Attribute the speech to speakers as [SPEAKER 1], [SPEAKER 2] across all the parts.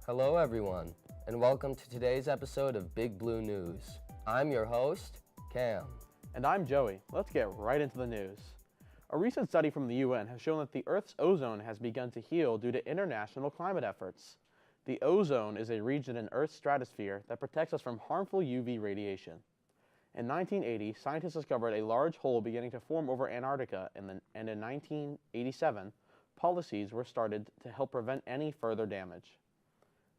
[SPEAKER 1] Hello everyone, and welcome to today's episode of Big Blue News. I'm your host, Cam.
[SPEAKER 2] And I'm Joey. Let's get right into the news. A recent study from the UN has shown that the Earth's ozone has begun to heal due to international climate efforts. The ozone is a region in Earth's stratosphere that protects us from harmful UV radiation. In 1980, scientists discovered a large hole beginning to form over Antarctica, and in 1987, policies were started to help prevent any further damage.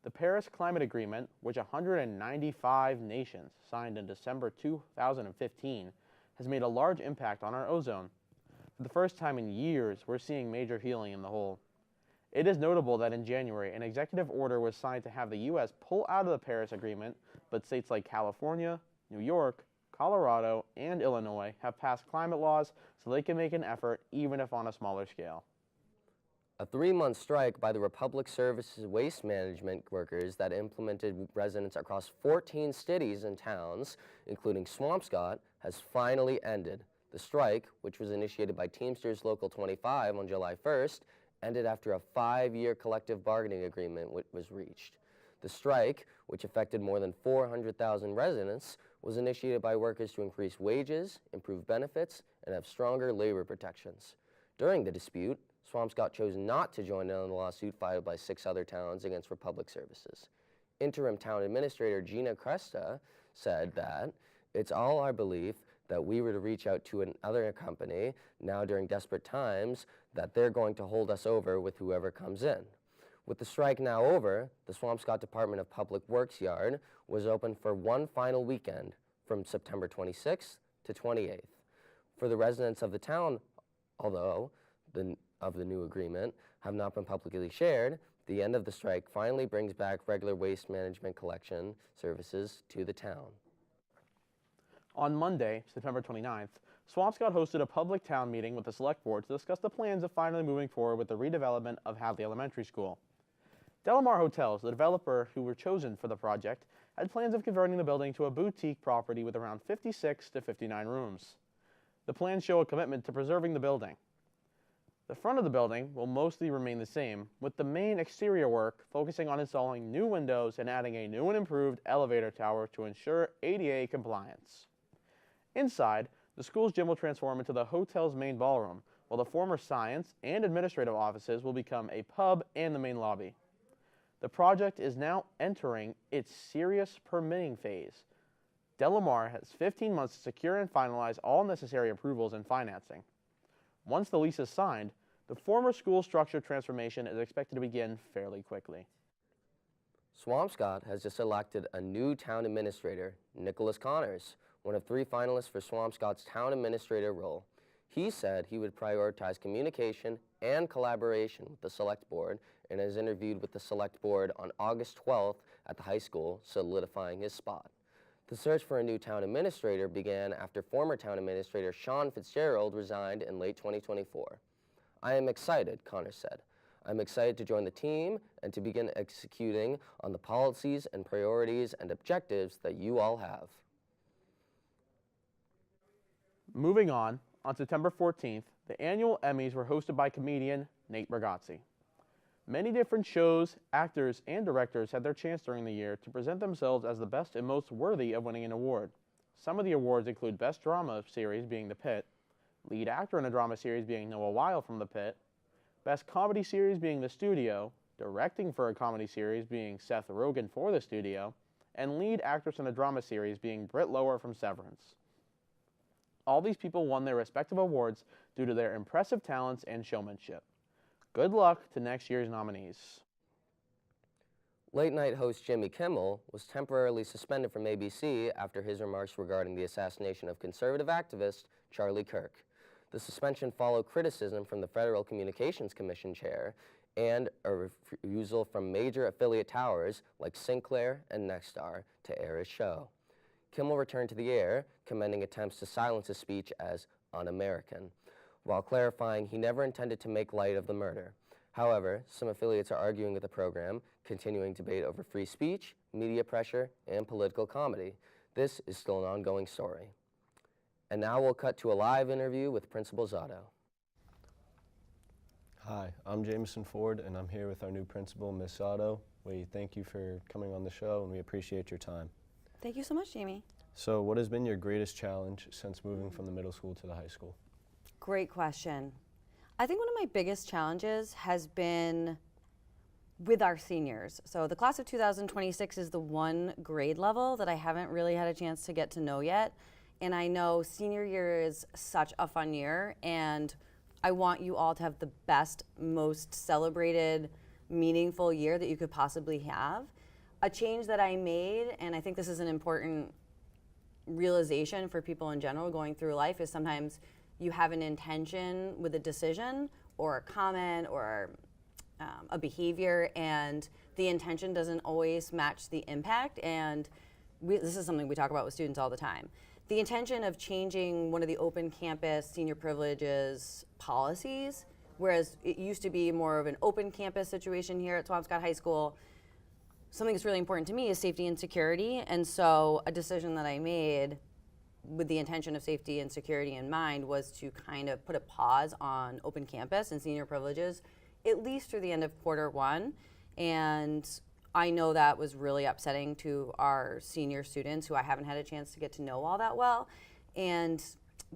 [SPEAKER 2] The Paris Climate Agreement, which 195 nations signed in December 2015, has made a large impact on our ozone. For the first time in years, we're seeing major healing in the hole. It is notable that in January, an executive order was signed to have the U.S. pull out of the Paris Agreement, but states like California, New York, Colorado, and Illinois have passed climate laws so they can make an effort even if on a smaller scale.
[SPEAKER 1] A 3-month strike by the Republic Services waste management workers that implemented residents across 14 cities and towns, including Swampscott, has finally ended. The strike, which was initiated by Teamsters Local 25 on July 1st, ended after a 5-year collective bargaining agreement was reached. The strike, which affected more than 400,000 residents, was initiated by workers to increase wages, improve benefits, and have stronger labor protections. During the dispute, Swampscott chose not to join in on the lawsuit filed by 6 other towns against Republic Services. Interim Town Administrator Gina Cresta said that it's all our belief that we were to reach out to another company now during desperate times that they're going to hold us over with whoever comes in. With the strike now over, the Swampscott Department of Public Works yard was open for one final weekend from September 26th to 28th. For the residents of the town, although of the new agreement have not been publicly shared, the end of the strike finally brings back regular waste management collection services to the town.
[SPEAKER 2] On Monday, September 29th, Swampscott hosted a public town meeting with the Select Board to discuss the plans of finally moving forward with the redevelopment of Hadley Elementary School. Delamar Hotels, the developer who were chosen for the project, had plans of converting the building to a boutique property with around 56 to 59 rooms. The plans show a commitment to preserving the building. The front of the building will mostly remain the same, with the main exterior work focusing on installing new windows and adding a new and improved elevator tower to ensure ADA compliance. Inside, the school's gym will transform into the hotel's main ballroom, while the former science and administrative offices will become a pub and the main lobby. The project is now entering its serious permitting phase. Delamar has 15 months to secure and finalize all necessary approvals and financing. Once the lease is signed, the former school structure transformation is expected to begin fairly quickly.
[SPEAKER 1] Swampscott has just elected a new town administrator, Nicholas Connors, one of 3 finalists for Swampscott's town administrator role. He said he would prioritize communication and collaboration with the Select Board and has interviewed with the Select Board on August 12th at the high school, solidifying his spot. The search for a new town administrator began after former town administrator Sean Fitzgerald resigned in late 2024. I am excited, Connors said. I'm excited to join the team and to begin executing on the policies and priorities and objectives that you all have.
[SPEAKER 2] Moving on September 14th, the annual Emmys were hosted by comedian Nate Bargatze. Many different shows, actors, and directors had their chance during the year to present themselves as the best and most worthy of winning an award. Some of the awards include Best Drama Series being The Pit, Lead Actor in a Drama Series being Noah Weil from The Pit, Best Comedy Series being The Studio, Directing for a Comedy Series being Seth Rogen for The Studio, and Lead Actress in a Drama Series being Britt Lower from Severance. All these people won their respective awards due to their impressive talents and showmanship. Good luck to next year's nominees.
[SPEAKER 1] Late-night host Jimmy Kimmel was temporarily suspended from ABC after his remarks regarding the assassination of conservative activist Charlie Kirk. The suspension followed criticism from the Federal Communications Commission chair and a refusal from major affiliate towers like Sinclair and Nexstar to air his show. Kimmel returned to the air, commending attempts to silence his speech as un-American, while clarifying he never intended to make light of the murder. However, some affiliates are arguing with the program, continuing debate over free speech, media pressure, and political comedy. This is still an ongoing story. And now we'll cut to a live interview with Principal Zotto.
[SPEAKER 3] Hi, I'm Jameson Ford, and I'm here with our new principal, Ms. Zotto. We thank you for coming on the show, and we appreciate your time.
[SPEAKER 4] Thank you so much, Jamie.
[SPEAKER 3] So what has been your greatest challenge since moving from the middle school to the high school?
[SPEAKER 4] Great question. I think one of my biggest challenges has been with our seniors. So the class of 2026 is the one grade level that I haven't really had a chance to get to know yet. And I know senior year is such a fun year, and I want you all to have the best, most celebrated, meaningful year that you could possibly have. A change that I made, and I think this is an important realization for people in general going through life, is sometimes you have an intention with a decision or a comment or a behavior, and the intention doesn't always match the impact. And this is something we talk about with students all the time. The intention of changing one of the open campus senior privileges policies, whereas it used to be more of an open campus situation here at Swampscott High School, something that's really important to me is safety and security. And so a decision that I made with the intention of safety and security in mind was to kind of put a pause on open campus and senior privileges, at least through the end of Q1. And I know that was really upsetting to our senior students who I haven't had a chance to get to know all that well. And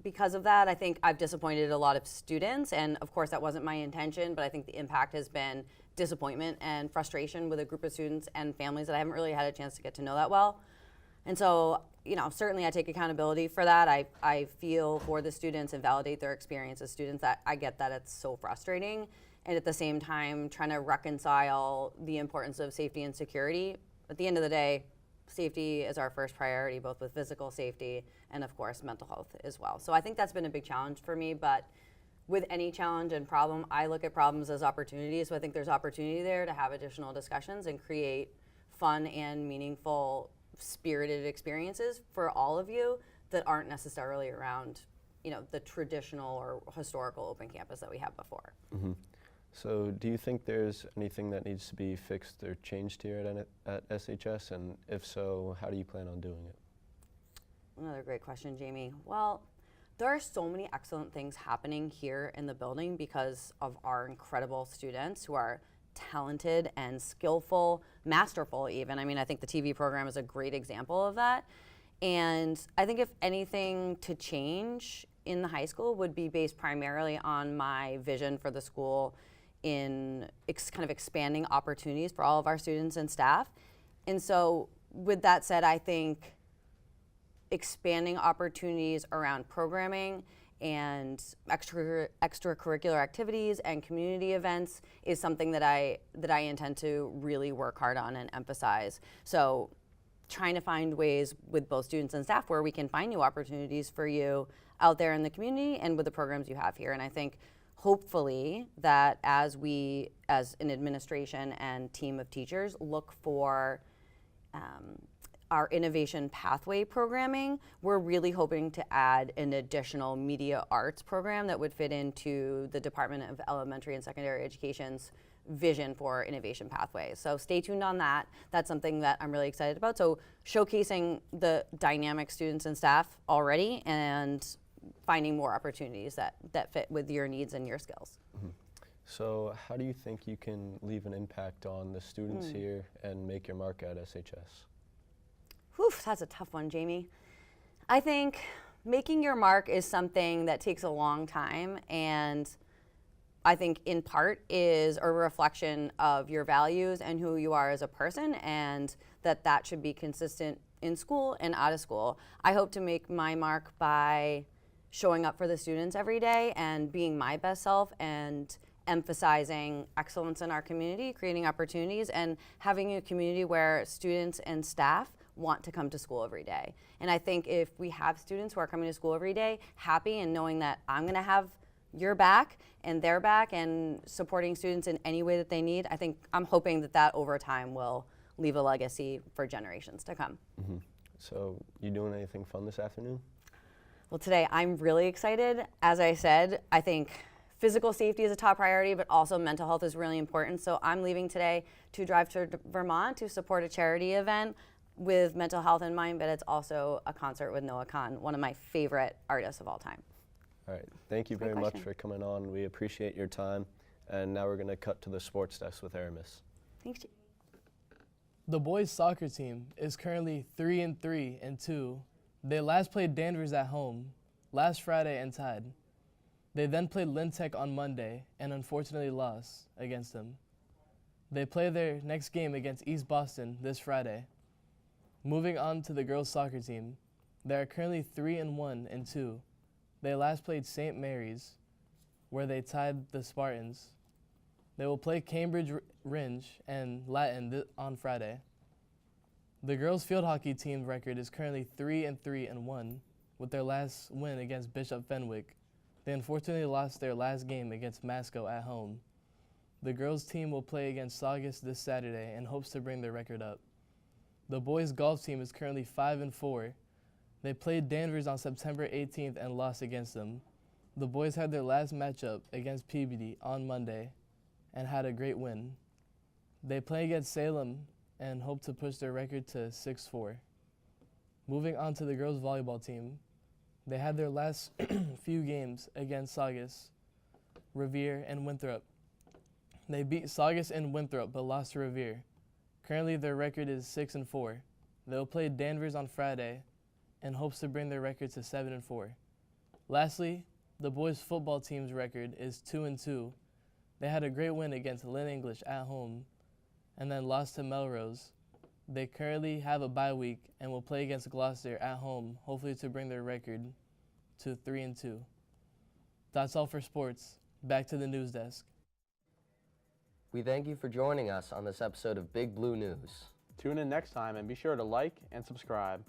[SPEAKER 4] because of that, I think I've disappointed a lot of students. And of course, that wasn't my intention, but I think the impact has been disappointment and frustration with a group of students and families that I haven't really had a chance to get to know that well. And so, you know, certainly I take accountability for that. I feel for the students and validate their experience as students. That I get that it's so frustrating. And at the same time, trying to reconcile the importance of safety and security. At the end of the day, safety is our first priority, both with physical safety and, of course, mental health as well. So I think that's been a big challenge for me. But with any challenge and problem, I look at problems as opportunities. So I think there's opportunity there to have additional discussions and create fun and meaningful, spirited experiences for all of you that aren't necessarily around, you know, the traditional or historical open campus that we had before.
[SPEAKER 3] Mm-hmm. So do you think there's anything that needs to be fixed or changed here at SHS? And if so, how do you plan on doing it?
[SPEAKER 4] Another great question, Jamie. Well, there are so many excellent things happening here in the building because of our incredible students who are talented and skillful, masterful even. I mean, I think the TV program is a great example of that. And I think if anything to change in the high school would be based primarily on my vision for the school in kind of expanding opportunities for all of our students and staff. And so with that said, I think expanding opportunities around programming and extracurricular activities and community events is something that I intend to really work hard on and emphasize. So trying to find ways with both students and staff where we can find new opportunities for you out there in the community and with the programs you have here. And I think hopefully that as we, as an administration and team of teachers, look for our innovation pathway programming, we're really hoping to add an additional media arts program that would fit into the Department of Elementary and Secondary Education's vision for innovation pathways. So stay tuned on that. That's something that I'm really excited about. So showcasing the dynamic students and staff already and finding more opportunities that fit with your needs and your skills.
[SPEAKER 3] Mm-hmm. So how do you think you can leave an impact on the students here and make your mark at SHS?
[SPEAKER 4] Whew, that's a tough one, Jamie. I think making your mark is something that takes a long time, and I think in part is a reflection of your values and who you are as a person, and that should be consistent in school and out of school. I hope to make my mark by showing up for the students every day and being my best self and emphasizing excellence in our community, creating opportunities, and having a community where students and staff want to come to school every day. And I think if we have students who are coming to school every day happy and knowing that I'm gonna have your back and their back and supporting students in any way that they need, I'm hoping that over time will leave a legacy for generations to come.
[SPEAKER 3] Mm-hmm. So you doing anything fun this afternoon?
[SPEAKER 4] Well, today I'm really excited. As I said, I think physical safety is a top priority, but also mental health is really important. So I'm leaving today to drive to Vermont to support a charity event with mental health in mind, but it's also a concert with Noah Kahn, one of my favorite artists of all time.
[SPEAKER 3] All right, thank you very much for coming on. We appreciate your time. And now we're gonna cut to the sports desk with Aramis.
[SPEAKER 4] Thanks.
[SPEAKER 5] The boys soccer team is currently 3-3-2. They last played Danvers at home last Friday and tied. They then played Lynn Tech on Monday and unfortunately lost against them. They play their next game against East Boston this Friday. Moving on to the girls soccer team, they are currently 3-1-2. They last played St. Mary's, where they tied the Spartans. They will play Cambridge Ringe and Latin on Friday. The girls field hockey team record is currently 3-3-1 with their last win against Bishop Fenwick. They unfortunately lost their last game against Masco at home. The girls team will play against Saugus this Saturday and hopes to bring their record up. The boys golf team is currently 5-4. They played Danvers on September 18th and lost against them. The boys had their last matchup against Peabody on Monday and had a great win. They play against Salem and hope to push their record to 6-4. Moving on to the girls volleyball team, they had their last few games against Saugus, Revere, and Winthrop. They beat Saugus and Winthrop but lost to Revere. Currently their record is 6-4. They'll play Danvers on Friday and hopes to bring their record to 7-4. Lastly, the boys football team's record is 2-2. They had a great win against Lynn English at home and then lost to Melrose. They currently have a bye week and will play against Gloucester at home, hopefully to bring their record to 3-2. That's all for sports. Back to the news desk.
[SPEAKER 1] We thank you for joining us on this episode of Big Blue News.
[SPEAKER 2] Tune in next time and be sure to like and subscribe.